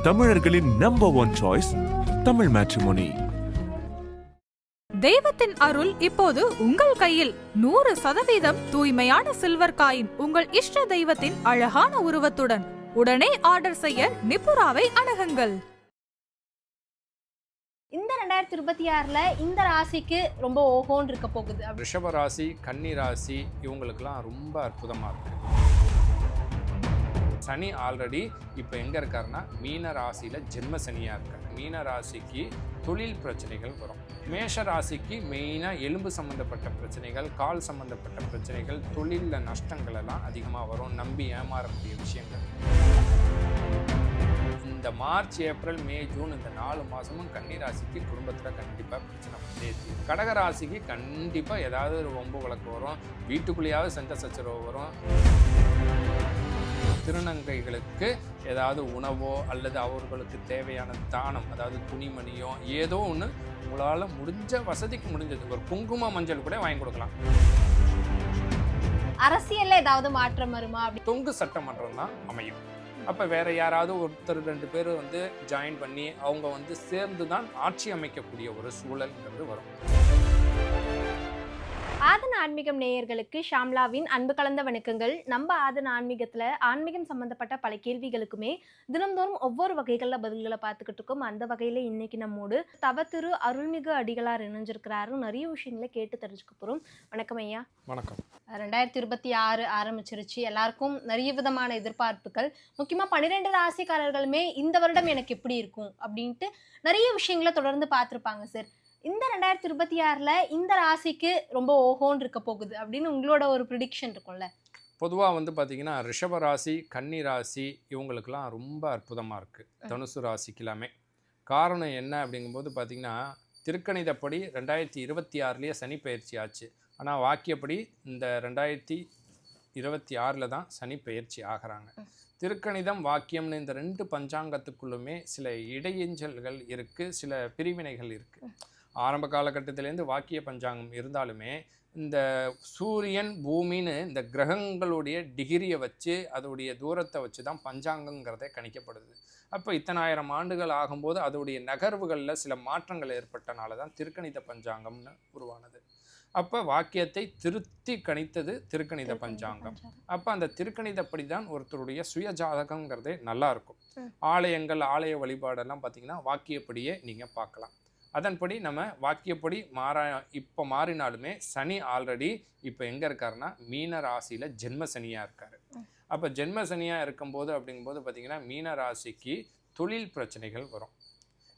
தமிழர்களின் number one choice Tamil matrimony. தெய்வத்தின் அருள் இப்போது உங்கள் கையில். 100% தூய்மையான சில்வர் காயின் உங்கள் இஷ்ட தெய்வத்தின் அழகான உருவத்துடன் உடனே ஆர்டர் செய்ய நிபுராவை அணுகுங்கள். இந்த 2026ல இந்த ராசிக்கு ரொம்ப ஓஹோன்னு இருக்க போகுது. ரிஷப ராசி, கன்னி ராசி இவங்களுக்குலாம் ரொம்ப அற்புதமாக இருக்கு. சனி ஆல்ரெடி இப்போ எங்கே இருக்காருன்னா மீன ராசியில் ஜென்ம சனியாக இருக்கார். மீன ராசிக்கு தொழில் பிரச்சனைகள் வரும். மேஷ ராசிக்கு மெயினாக எலும்பு சம்மந்தப்பட்ட பிரச்சனைகள், கால் சம்மந்தப்பட்ட பிரச்சனைகள், தொழிலில் நஷ்டங்கள் எல்லாம் அதிகமாக வரும். நம்பி ஏமாறக்கூடிய விஷயங்கள். இந்த மார்ச், ஏப்ரல், மே, ஜூன் இந்த 4 மாதமும் கன்னி ராசிக்கு குடும்பத்தில் கண்டிப்பாக பிரச்சனை வந்தே தீரும். கடக ராசிக்கு கண்டிப்பாக ஏதாவது ஒரு வம்பு வழக்கு வரும். வீட்டுக்குள்ளேயாவது சண்டை சச்சரவு வரும். திருநங்கைகளுக்கு ஏதாவது உணவோ அல்லது அவர்களுக்கு தேவையான தானம், அதாவது துணிமணியோ ஏதோ ஒன்று உங்களால் முடிஞ்ச வசதிக்கு முடிஞ்சது ஒரு குங்கும மஞ்சள் கூட வாங்கி கொடுக்கலாம். அரசியல்ல ஏதாவது மாற்றம் வருமா? அப்படி தொங்கு சட்டமன்றம் தான் அமையும். அப்போ வேற யாராவது ஒருத்தர் 2 பேர் ஜாயின் பண்ணி அவங்க சேர்ந்து தான் ஆட்சி அமைக்கக்கூடிய ஒரு சூழல்ங்கிறது வரும். ஆதன ஆன்மீகம் நேயர்களுக்கு ஷாம்லாவின் அன்பு கலந்த வணக்கங்கள். நம்ம ஆதன ஆன்மீகத்துல ஆன்மீகம் சம்பந்தப்பட்ட பல கேள்விகளுக்குமே தினம்தோறும் ஒவ்வொரு வகைகளில் பதில்களை பார்த்துக்கிட்டு இருக்கோம். அந்த வகையில இன்னைக்கு நம்மோடு தவத்திரு அருள்மிகு அடிகளார் இணைஞ்சிருக்கிறாரு. நிறைய விஷயங்களை கேட்டு தெரிஞ்சுக்க போறோம். வணக்கம் ஐயா. வணக்கம். 2026 ஆரம்பிச்சிருச்சு. எல்லாருக்கும் நிறைய விதமான எதிர்பார்ப்புகள். முக்கியமா 12 ராசிக்காரர்களுமே இந்த வருடம் எனக்கு எப்படி இருக்கும் அப்படின்ட்டு நிறைய விஷயங்களை தொடர்ந்து பார்த்துருப்பாங்க சார். இந்த 2026ல இந்த ராசிக்கு ரொம்ப ஓஹோன்னு இருக்க போகுது அப்படின்னு உங்களோட ஒரு ப்ரிடிக்ஷன் இருக்கும்ல? பொதுவாக பார்த்தீங்கன்னா ரிஷப ராசி, கன்னி ராசி இவங்களுக்கெல்லாம் ரொம்ப அற்புதமாக இருக்குது. தனுசு ராசிக்கு எல்லாமே. காரணம் என்ன அப்படிங்கும்போது பார்த்தீங்கன்னா திருக்கணிதப்படி 2026லேயே சனி பயிற்சி ஆச்சு. ஆனால் வாக்கியப்படி இந்த 2026ல் தான் சனி பயிற்சி ஆகிறாங்க. திருக்கணிதம், வாக்கியம்னு இந்த 2 பஞ்சாங்கத்துக்குள்ளுமே சில இடையஞ்சல்கள் இருக்குது, சில பிரிவினைகள் இருக்குது. ஆரம்ப காலகட்டத்திலேருந்து வாக்கிய பஞ்சாங்கம் இருந்தாலுமே இந்த சூரியன், பூமின்னு இந்த கிரகங்களுடைய டிகிரியை வச்சு அதோடைய தூரத்தை வச்சு தான் பஞ்சாங்கங்கிறதே கணிக்கப்படுது. அப்போ இத்தனை ஆயிரம் ஆண்டுகள் ஆகும்போது அதோடைய நகர்வுகளில் சில மாற்றங்கள் ஏற்பட்டனால தான் திருக்கணித பஞ்சாங்கம்னு உருவானது. அப்போ வாக்கியத்தை திருத்தி கணித்தது திருக்கணித பஞ்சாங்கம். அப்போ அந்த திருக்கணிதப்படி தான் ஒருத்தருடைய சுய ஜாதகங்கிறதே நல்லாயிருக்கும். ஆலயங்கள், ஆலய வழிபாடெல்லாம் பார்த்திங்கன்னா வாக்கியப்படியே நீங்கள் பார்க்கலாம். அதன்படி நம்ம வாக்கியப்படி இப்போ மாறினாலுமே சனி ஆல்ரெடி இப்போ எங்கே இருக்காருன்னா மீன ராசியில் ஜென்ம சனியாக இருக்கார். அப்போ ஜென்ம சனியாக இருக்கும்போது அப்படிங்கும்போது பார்த்திங்கன்னா மீன ராசிக்கு தொழில் பிரச்சனைகள் வரும்.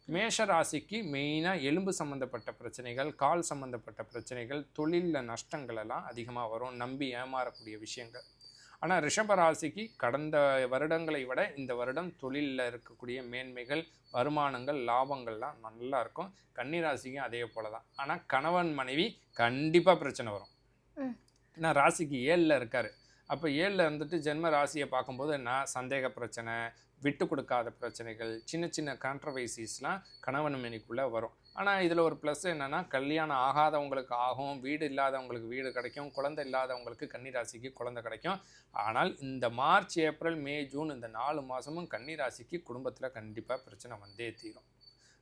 மேஷ ராசிக்கு மெயினாக எலும்பு சம்மந்தப்பட்ட பிரச்சனைகள், கால் சம்மந்தப்பட்ட பிரச்சனைகள், தொழிலில் நஷ்டங்கள் எல்லாம் அதிகமாக வரும். நம்பி ஏமாறக்கூடிய விஷயங்கள். ஆனால் ரிஷப ராசிக்கு கடந்த வருடங்களை விட இந்த வருடம் தொழிலில் இருக்கக்கூடிய மேன்மைகள், வருமானங்கள், லாபங்கள்லாம் நல்லா இருக்கும். கன்னி ராசிக்கும் அதே போல தான். ஆனால் கணவன் மனைவி கண்டிப்பாக பிரச்சனை வரும். ஏன்னா ராசிக்கு 7ல் இருக்கார். அப்போ 7ல் இருந்துட்டு ஜென்ம ராசியை பார்க்கும்போது சந்தேக பிரச்சனை, விட்டு கொடுக்காத பிரச்சனைகள், சின்ன சின்ன கான்ட்ரவர்சிஸ்லாம் கணவன் மனைவிக்குள்ளே வரும். ஆனால் இதில் ஒரு ப்ளஸ் என்னென்னா கல்யாணம் ஆகாதவங்களுக்கு ஆகும், வீடு இல்லாதவங்களுக்கு வீடு கிடைக்கும், குழந்தை இல்லாதவங்களுக்கு கன்னி ராசிக்கு குழந்தை கிடைக்கும். ஆனால் இந்த மார்ச், ஏப்ரல், மே, ஜூன் இந்த 4 மாதமும் கன்னி ராசிக்கு குடும்பத்தில் கண்டிப்பாக பிரச்சனை வந்தே தீரும்.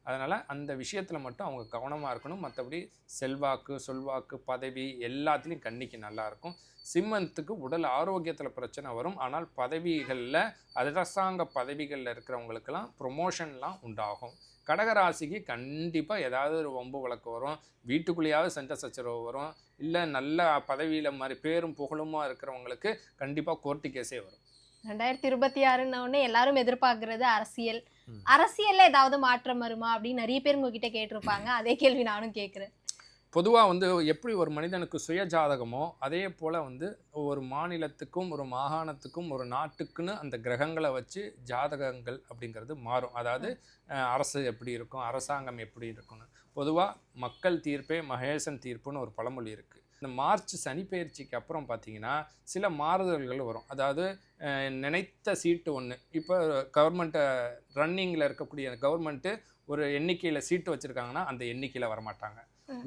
அதனால் அந்த விஷயத்தில் மட்டும் அவங்க கவனமாக இருக்கணும். மற்றபடி செல்வாக்கு, சொல்வாக்கு, பதவி எல்லாத்துலேயும் கன்னிக்கு நல்லாயிருக்கும். சிம்மத்துக்கு உடல் ஆரோக்கியத்தில் பிரச்சனை வரும். ஆனால் பதவிகளில், அரசாங்க பதவிகளில் இருக்கிறவங்களுக்கெல்லாம் ப்ரொமோஷன்லாம் உண்டாகும். கடகராசிக்கு கண்டிப்பாக ஏதாவது ஒரு வம்பு வழக்கு வரும். வீட்டுக்குள்ளேயாவது சண்டை சச்சரவு வரும். இல்லை நல்ல பதவியில் மாதிரி பேரும் புகழுமா இருக்கிறவங்களுக்கு கண்டிப்பாக கோர்ட்டு கேஸே வரும். 2026ன்னு எல்லாரும் எதிர்பார்க்கறது அரசியல். அரசியல்ல ஏதாவது மாற்றம் வருமா அப்படின்னு நிறைய பேர் உங்ககிட்ட கேட்டிருப்பாங்க. அதே கேள்வி நானும் கேட்குறேன். பொதுவாக எப்படி ஒரு மனிதனுக்கு சுய ஜாதகமோ அதே போல் ஒரு மாநிலத்துக்கும் ஒரு மாகாணத்துக்கும் ஒரு நாட்டுக்குன்னு அந்த கிரகங்களை வச்சு ஜாதகங்கள் அப்படிங்கிறது மாறும். அதாவது அரசு எப்படி இருக்கும், அரசாங்கம் எப்படி இருக்குன்னு. பொதுவாக மக்கள் தீர்ப்பே மகேசன் தீர்ப்புன்னு ஒரு பழமொழி இருக்குது. இந்த மார்ச் சனி பயிற்சிக்கு அப்புறம் பார்த்திங்கன்னா சில மாறுதல்கள் வரும். அதாவது நினைத்த சீட்டு ஒன்று, இப்போ கவர்மெண்ட்டை ரன்னிங்கில் இருக்கக்கூடிய கவர்மெண்ட்டு ஒரு எண்ணிக்கையில் சீட்டு வச்சுருக்காங்கன்னா அந்த எண்ணிக்கையில் வரமாட்டாங்க.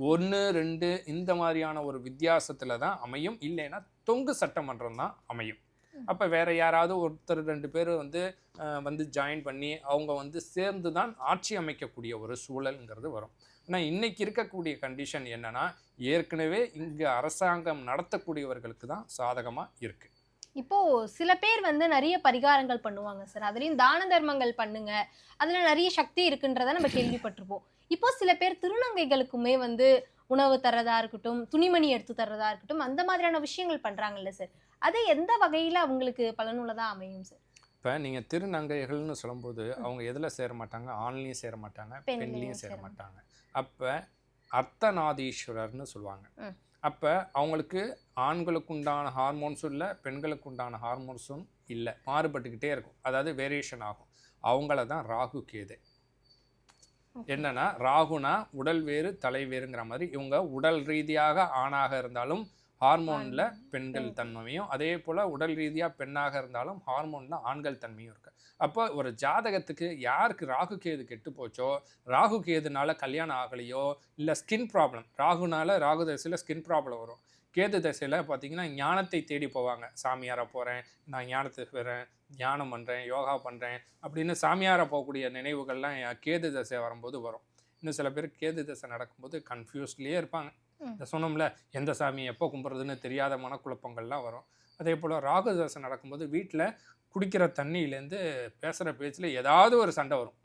1, 2 இந்த மாதிரியான ஒரு வித்தியாசத்தில் தான் அமையும். இல்லைன்னா தொங்கு சட்டமன்றம் தான் அமையும். அப்போ வேற யாராவது ஒருத்தர் 2 பேர் வந்து ஜாயின் பண்ணி அவங்க வந்து சேர்ந்து தான் ஆட்சி அமைக்கக்கூடிய ஒரு சூழல்ங்கிறது வரும். ஆனால் இன்னைக்கு இருக்கக்கூடிய கண்டிஷன் என்னன்னா, ஏற்கனவே இங்கே அரசாங்கம் நடத்தக்கூடியவர்களுக்கு தான் சாதகமாக இருக்கு. இப்போ சில பேர் வந்து நிறைய பரிகாரங்கள் பண்ணுவாங்க சார், அதுலயும் தான தர்மங்கள் பண்ணுங்க, அதுல நிறைய சக்தி இருக்குன்றத நம்ம கேள்விப்பட்டிருப்போம். இப்போ சில பேர் திருநங்கைகளுக்குமே வந்து உணவு தர்றதா இருக்கட்டும், துணிமணி எடுத்து தர்றதா இருக்கட்டும், அந்த மாதிரியான விஷயங்கள் பண்றாங்கல்ல சார், அது எந்த வகையில அவங்களுக்கு பலனுள்ளதா அமையும் சார்? இப்போ நீங்கள் திருநங்கைகள்னு சொல்லும்போது அவங்க எதில் சேர மாட்டாங்க? ஆண்லையும் சேர மாட்டாங்க, பெண்லையும் சேர மாட்டாங்க. அப்போ அர்த்தநாதீஸ்வரர்னு சொல்லுவாங்க. அப்போ அவங்களுக்கு ஆண்களுக்கு உண்டான ஹார்மோன்ஸும் இல்லை, பெண்களுக்கு உண்டான ஹார்மோன்ஸும் இல்லை, மாறுபட்டுக்கிட்டே இருக்கும். அதாவது வேரியேஷன் ஆகும். அவங்கள தான் ராகு கேது. என்னன்னா, ராகுனா உடல் வேறு தலை வேறுங்கிற மாதிரி இவங்க உடல் ரீதியாக ஆணாக இருந்தாலும் ஹார்மோனில் பெண்கள் தன்மையும், அதே போல் உடல் ரீதியாக பெண்ணாக இருந்தாலும் ஹார்மோனில் ஆண்கள் தன்மையும் இருக்குது. அப்போ ஒரு ஜாதகத்துக்கு யாருக்கு ராகு கேது கெட்டு போச்சோ, ராகு கேதுனால கல்யாணம் ஆகலையோ, இல்லை ஸ்கின் ப்ராப்ளம், ராகு தசையில் ஸ்கின் ப்ராப்ளம் வரும். கேது தசையில் பார்த்தீங்கன்னா ஞானத்தை தேடி போவாங்க. சாமியாரை போகிறேன், நான் ஞானத்துக்கு வரேன், தியானம் பண்ணுறேன், யோகா பண்ணுறேன் அப்படின்னு சாமியாரை போகக்கூடிய நினைவுகள்லாம் கேது தசை வரும்போது வரும். இன்னும் சில பேர் கேது தசை நடக்கும்போது கன்ஃபியூஸ்ட்லேயே இருப்பாங்க. இந்த சொன்னோம்ல, எந்த சாமி எப்போ கும்பிட்றதுன்னு தெரியாத மனக்குழப்பங்கள்லாம் வரும். அதே போல் ராகு தசை நடக்கும்போது வீட்டில் குடிக்கிற தண்ணியிலேருந்து பேசுகிற பேச்சில் ஏதாவது ஒரு சண்டை வரும்.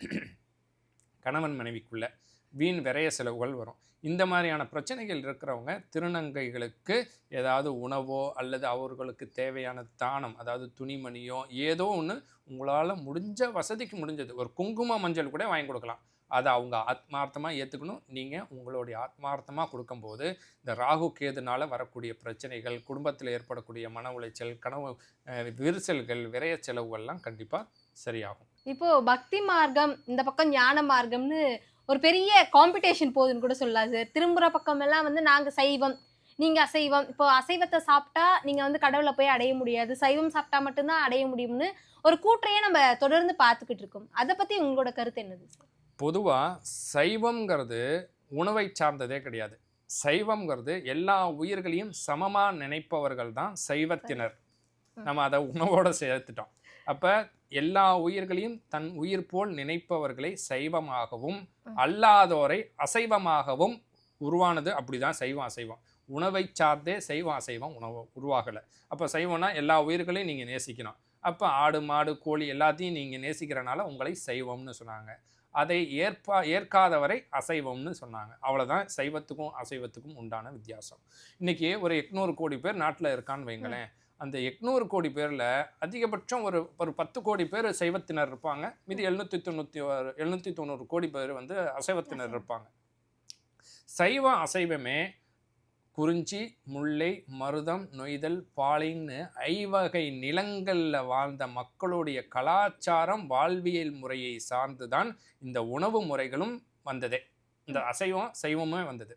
கணவன் மனைவிக்குள்ளே வீண் விரைய செலவுகள் வரும். இந்த மாதிரியான பிரச்சனைகள் இருக்கிறவங்க திருநங்கைகளுக்கு ஏதாவது உணவோ அல்லது அவர்களுக்கு தேவையான தானம், அதாவது துணிமணியோ ஏதோ ஒன்று உங்களால் முடிஞ்ச வசதிக்கு முடிஞ்சது, ஒரு குங்கும மஞ்சள் கூட வாங்கி கொடுக்கலாம். அதை அவங்க ஆத்மார்த்தமாக ஏற்றுக்கணும். நீங்கள் உங்களுடைய ஆத்மார்த்தமாக கொடுக்கும்போது இந்த ராகு கேதுனால வரக்கூடிய பிரச்சனைகள், குடும்பத்தில் ஏற்படக்கூடிய மன உளைச்சல், கனவு விரிசல்கள், விரைய செலவுகள்லாம் கண்டிப்பாக சரியாகும். இப்போ பக்தி மார்க்கம், இந்த பக்கம் ஞான மார்க்கம்னு ஒரு பெரிய காம்படிஷன் போகுதுன்னு கூட சொல்லலாம் சார். திரும்புகிற பக்கம் எல்லாம் வந்து நாங்கள் சைவம், நீங்கள் அசைவம். இப்போ அசைவத்தை சாப்பிட்டா நீங்கள் வந்து கடவுளை போய் அடைய முடியாது, சைவம் சாப்பிட்டா மட்டும்தான் அடைய முடியும்னு ஒரு கூற்றையே நம்ம தொடர்ந்து பார்த்துக்கிட்டு இருக்கோம். அதை பற்றி உங்களோட கருத்து என்னது சார்? பொதுவாக சைவம்ங்கிறது உணவை சார்ந்ததே கிடையாது. சைவம்ங்கிறது எல்லா உயிர்களையும் சமமாக நினைப்பவர்கள் தான் சைவத்தினர். நம்ம அதை உணவோடு சேர்த்துட்டோம். அப்போ எல்லா உயிர்களையும் தன் உயிர் போல் நினைப்பவர்களை சைவமாகவும் அல்லாதோரை அசைவமாகவும் உருவானது. அப்படி தான் சைவம் அசைவம். உணவை சார்ந்தே சைவம் அசைவம் உருவாகலை. அப்போ சைவம்னா எல்லா உயிர்களையும் நீங்கள் நேசிக்கணும். அப்போ ஆடு மாடு கோழி எல்லாத்தையும் நீங்கள் நேசிக்கிறனால உங்களை சைவம்னு சொன்னாங்க. அதை ஏற்காதவரை அசைவம்னு சொன்னாங்க. அவ்வளோதான் சைவத்துக்கும் அசைவத்துக்கும் உண்டான வித்தியாசம். இன்றைக்கி ஒரு 800 கோடி பேர் நாட்டில் இருக்கான்னு வைங்களேன். அந்த 800 கோடி பேரில் அதிகபட்சம் ஒரு 10 கோடி பேர் சைவத்தினர் இருப்பாங்க. மீதி 790 கோடி பேர் வந்து அசைவத்தினர் இருப்பாங்க. சைவம் அசைவமே குறிஞ்சி, முல்லை, மருதம், நொய்தல், பாலைன்னு 5 வகை நிலங்களில் வாழ்ந்த மக்களுடைய கலாச்சாரம், வாழ்வியல் முறையை சார்ந்து தான் இந்த உணவு முறைகளும் வந்ததே. இந்த அசைவம் சைவமே வந்தது.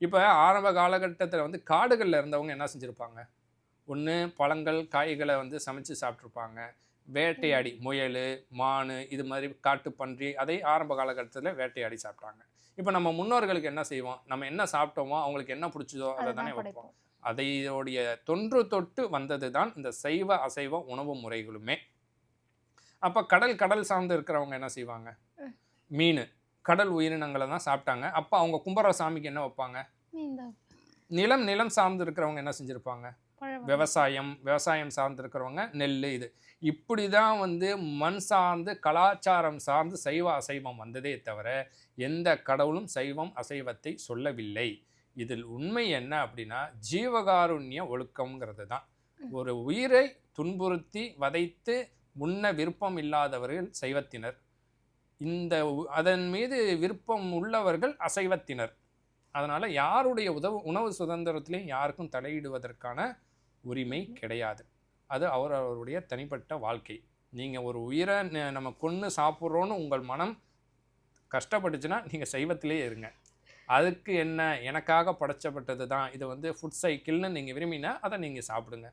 இப்போ ஆரம்ப காலகட்டத்தில் வந்து காடுகளில் இருந்தவங்க என்ன செஞ்சுருப்பாங்க? ஒன்று பழங்கள் காய்களை வந்து சமைச்சு சாப்பிட்ருப்பாங்க. வேட்டையாடி முயல், மான், இது மாதிரி காட்டு பன்றி, அதை ஆரம்ப காலகட்டத்தில் வேட்டையாடி சாப்பிட்டாங்க. இப்போ நம்ம முன்னோர்களுக்கு என்ன செய்வோம்? நம்ம என்ன சாப்பிட்டோமோ, அவங்களுக்கு என்ன பிடிச்சதோ அதை தானே வைப்போம். அதையோடைய தொன்று தொட்டு வந்தது தான் இந்த சைவ அசைவ உணவு முறைகளுமே. அப்போ கடல் சார்ந்து இருக்கிறவங்க என்ன செய்வாங்க? மீன், கடல் உயிரினங்களை தான் சாப்பிட்டாங்க. அப்போ அவங்க கும்பர சாமிக்கு என்ன வைப்பாங்க? நிலம் சார்ந்து இருக்கிறவங்க என்ன செஞ்சுருப்பாங்க? விவசாயம் சார்ந்து இருக்கிறவங்க நெல். இது இப்படி தான் வந்து மண் சார்ந்து கலாச்சாரம் சார்ந்து சைவ அசைவம் வந்ததே தவிர எந்த கடவுளும் சைவம் அசைவத்தை சொல்லவில்லை. இதில் உண்மை என்ன அப்படின்னா, ஜீவகாருண்ய ஒழுக்கம்ங்கிறது தான். ஒரு உயிரை துன்புறுத்தி வதைத்து முன்ன விருப்பம் இல்லாதவர்கள் சைவத்தினர், அதன் மீது விருப்பம் உள்ளவர்கள் அசைவத்தினர். அதனால் யாருடைய உணவு சுதந்திரத்திலையும் யாருக்கும் தலையிடுவதற்கான உரிமை கிடையாது. அது அவருடைய தனிப்பட்ட வாழ்க்கை. நீங்கள் ஒரு உயிரை நம்ம கொன்று சாப்பிட்றோன்னு உங்கள் மனம் கஷ்டப்பட்டுச்சுன்னா நீங்கள் சைவத்திலே இருங்க. அதுக்கு என்ன, எனக்காக படைச்சப்பட்டது தான், இது வந்து ஃபுட் சைக்கிள்னு நீங்கள் விரும்பினா அதை நீங்கள் சாப்பிடுங்க.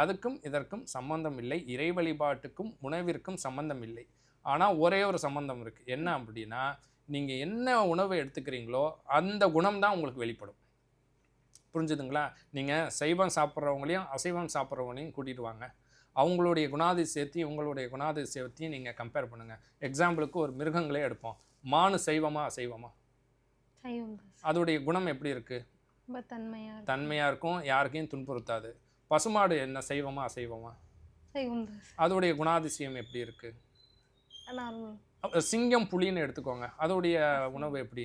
அதுக்கும் இதற்கும் சம்பந்தம் இல்லை. இறை வழிபாட்டுக்கும் உணவிற்கும் சம்பந்தம் இல்லை. ஆனால் ஒரே ஒரு சம்பந்தம் இருக்குது. என்ன அப்படின்னா, நீங்கள் என்ன உணவை எடுத்துக்கிறீங்களோ அந்த குணம் தான் உங்களுக்கு வெளிப்படும். புரிஞ்சுதுங்களா? நீங்கள் சைவம் சாப்பிட்றவங்களையும் அசைவம் சாப்பிட்றவங்களையும் கூட்டிகிட்டு வாங்க. அவங்களுடைய குணாதிசயத்தையும் உங்களுடைய குணாதிசயத்தையும் நீங்கள் கம்பேர் பண்ணுங்கள். எக்ஸாம்பிளுக்கு ஒரு மிருகங்களே எடுப்போம். மானு சைவமா அசைவமா? சைவம். அதோடைய குணம் எப்படி இருக்குது? ரொம்ப தன்மையாக இருக்கும், யாருக்கையும் துன்புறுத்தாது. பசுமாடு என்ன சைவமா அசைவமா? சைவம். அதோடைய குணாதிசயம் எப்படி இருக்குது? சிங்கம் புலின்னு எடுத்துக்கோங்க, அதோடைய உணவு எப்படி?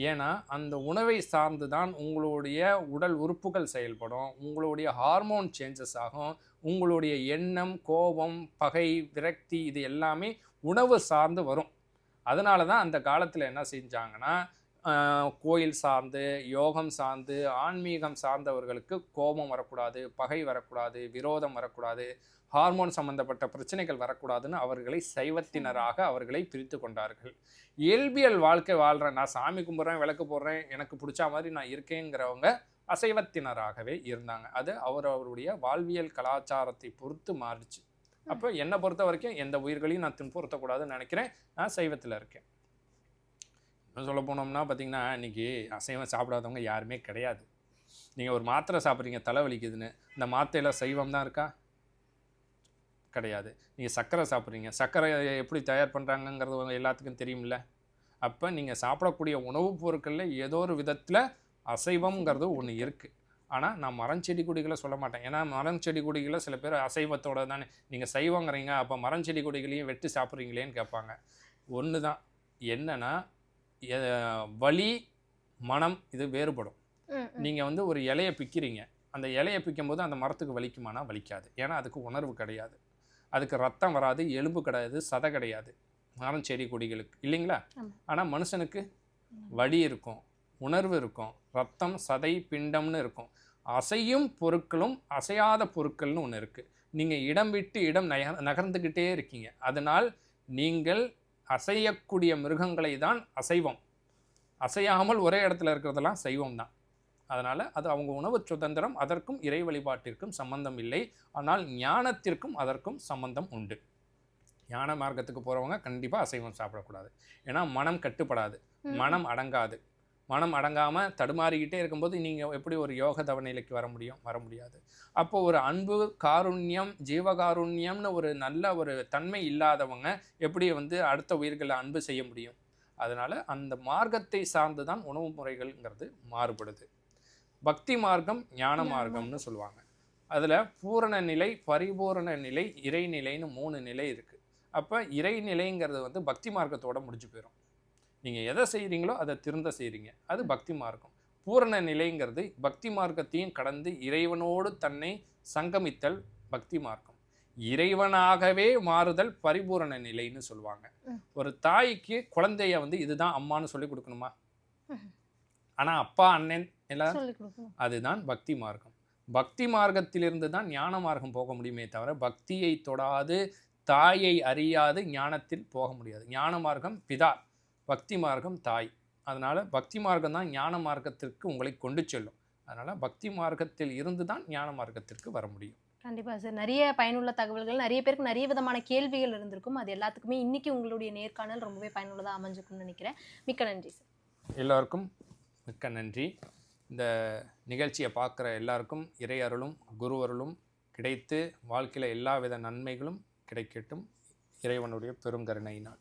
ஏன்னா அந்த உணவை சார்ந்து தான் உங்களுடைய உடல் உறுப்புகள் செயல்படும், உங்களுடைய ஹார்மோன் சேஞ்சஸ் ஆகும், உங்களுடைய எண்ணம், கோபம், பகை, விரக்தி இது எல்லாமே உணவு சார்ந்து வரும். அதனால தான் அந்த காலத்தில் என்ன செஞ்சாங்கன்னா, கோயில் சார்ந்து, யோகம் சார்ந்து, ஆன்மீகம் சார்ந்தவர்களுக்கு கோபம் வரக்கூடாது, பகை வரக்கூடாது, விரோதம் வரக்கூடாது, ஹார்மோன் சம்பந்தப்பட்ட பிரச்சனைகள் வரக்கூடாதுன்னு அவர்களை சைவத்தினராக அவர்களை பிரித்து கொண்டார்கள். இயல்பியல் வாழ்க்கை வாழ்கிறேன், நான் சாமி கும்பிட்றேன், விளக்கு போடுறேன், எனக்கு பிடிச்ச மாதிரி நான் இருக்கேங்கிறவங்க அசைவத்தினராகவே இருந்தாங்க. அது அவருடைய வாழ்வியல் கலாச்சாரத்தை பொறுத்து மாறிச்சு. அப்போ என்னை பொறுத்த வரைக்கும் எந்த உயிர்களையும் நான் துன்புறுத்தக்கூடாதுன்னு நினைக்கிறேன், நான் சைவத்தில் இருக்கேன். இன்னும் சொல்ல போனோம்னா பார்த்தீங்கன்னா, இன்றைக்கி அசைவம் சாப்பிடாதவங்க யாருமே கிடையாது. நீங்கள் ஒரு மாத்திரை சாப்பிட்றீங்க தலைவலிக்குதுன்னு, இந்த மாத்திரையில் சைவம் தான் இருக்கா? கிடையாது. நீங்கள் சர்க்கரை சாப்பிட்றீங்க, சர்க்கரை எப்படி தயார் பண்ணுறாங்கங்கிறது எல்லாத்துக்கும் தெரியுமில்ல. அப்போ நீங்கள் சாப்பிடக்கூடிய உணவுப் பொருட்களில் ஏதோ ஒரு விதத்தில் அசைவம்ங்கிறது ஒன்று இருக்குது. ஆனால் நான் மரஞ்செடி கொடிகளை சொல்ல மாட்டேன். ஏன்னா மரஞ்செடி கொடிகளை சில பேர் அசைவத்தோட தானே, நீங்கள் சைவங்கிறீங்க, அப்போ மரஞ்செடி கொடிகளையும் வெட்டி சாப்பிட்றீங்களேன்னு கேட்பாங்க. ஒன்று தான் என்னென்னா, வலி மனம் இது வேறுபடும். நீங்கள் வந்து ஒரு இலையை பிக்கிறீங்க, அந்த இலையை பிக்கும்போது அந்த மரத்துக்கு வலிக்குமானா வலிக்காது. ஏன்னா அதுக்கு உணர்வு கிடையாது, அதுக்கு ரத்தம் வராது, எலும்பு கிடையாது, சதை கிடையாது மரம் செடி கொடிகளுக்கு, இல்லைங்களா? ஆனால் மனுஷனுக்கு வலி இருக்கும், உணர்வு இருக்கும், ரத்தம், சதை, பிண்டம்னு இருக்கும். அசையும் பொருட்களும் அசையாத பொருட்கள்னு ஒன்று இருக்குது. நீங்கள் இடம் விட்டு இடம் நகர்ந்துக்கிட்டே இருக்கீங்க. அதனால் நீங்கள் அசையக்கூடிய மிருகங்களை தான் அசைவம், அசையாமல் ஒரே இடத்துல இருக்கிறதெல்லாம் சைவம் தான். அதனால் அது அவங்க உணவு சுதந்திரம், அதற்கும் இறை வழிபாட்டிற்கும் சம்பந்தம் இல்லை. ஆனால் ஞானத்திற்கும் அதற்கும் சம்பந்தம் உண்டு. ஞான மார்க்கத்துக்கு போகிறவங்க கண்டிப்பாக அசைவம் சாப்பிடக்கூடாது. ஏன்னா மனம் கட்டுப்படாது, மனம் அடங்காது. மனம் அடங்காமல் தடுமாறிக்கிட்டே இருக்கும்போது நீங்கள் எப்படி ஒரு யோக தவநிலைக்கு வர முடியாது. அப்போது ஒரு அன்பு, காருண்யம், ஜீவகாருண்யம்னு ஒரு நல்ல ஒரு தன்மை இல்லாதவங்க எப்படி வந்து அடுத்த உயிர்களை அன்பு செய்ய முடியும்? அதனால் அந்த மார்க்கத்தை சார்ந்து தான் உணவு முறைகள்ங்கிறது மாறுபடுது. பக்தி மார்க்கம், ஞான மார்க்கம்னு சொல்லுவாங்க. அதில் பூரண நிலை, பரிபூரண நிலை, இறைநிலைன்னு 3 நிலை இருக்குது. அப்போ இறைநிலைங்கிறது வந்து பக்தி மார்க்கத்தோடு முடிஞ்சு போயிடும். நீங்கள் எதை செய்கிறீங்களோ அதை திருந்த செய்கிறீங்க, அது பக்தி மார்க்கம். பூரண நிலைங்கிறது பக்தி மார்க்கத்தையும் கடந்து இறைவனோடு தன்னை சங்கமித்தல் பக்தி மார்க்கம். இறைவனாகவே மாறுதல் பரிபூரண நிலைன்னு சொல்லுவாங்க. ஒரு தாய்க்கு குழந்தைய வந்து இதுதான் அம்மானு சொல்லி கொடுக்கணுமா? ஆனால் அப்பா, அண்ணன் எல்லாம், அதுதான் பக்தி மார்க்கம். பக்தி மார்க்கத்திலிருந்து தான் ஞான மார்க்கம் போக முடியுமே தவிர, பக்தியை தொடாது, தாயை அறியாது ஞானத்தில் போக முடியாது. ஞான மார்க்கம் பிதா, பக்தி மார்க்கம் தாய். அதனால் பக்தி மார்க்கம் தான் ஞான மார்க்கத்திற்கு உங்களை கொண்டு செல்லும். அதனால் பக்தி மார்க்கத்தில் இருந்து தான் ஞான மார்க்கத்திற்கு வர முடியும். கண்டிப்பாக சார், நிறைய பயனுள்ள தகவல்கள், நிறைய பேருக்கு நிறைய விதமான கேள்விகள் இருந்திருக்கும். அது எல்லாத்துக்குமே இன்னைக்கு உங்களுடைய நேர்காணல் ரொம்பவே பயனுள்ளதாக அமைஞ்சிருக்கும்னு நினைக்கிறேன். மிக்க நன்றி சார். எல்லோருக்கும் மிக்க நன்றி. இந்த நிகழ்ச்சியை பார்க்குற எல்லாருக்கும் இறை அருளும் குரு அருளும் கிடைத்து வாழ்க்கையில் எல்லா வித நன்மைகளும் கிடைக்கட்டும் இறைவனுடைய பெருங்கருணையினால்.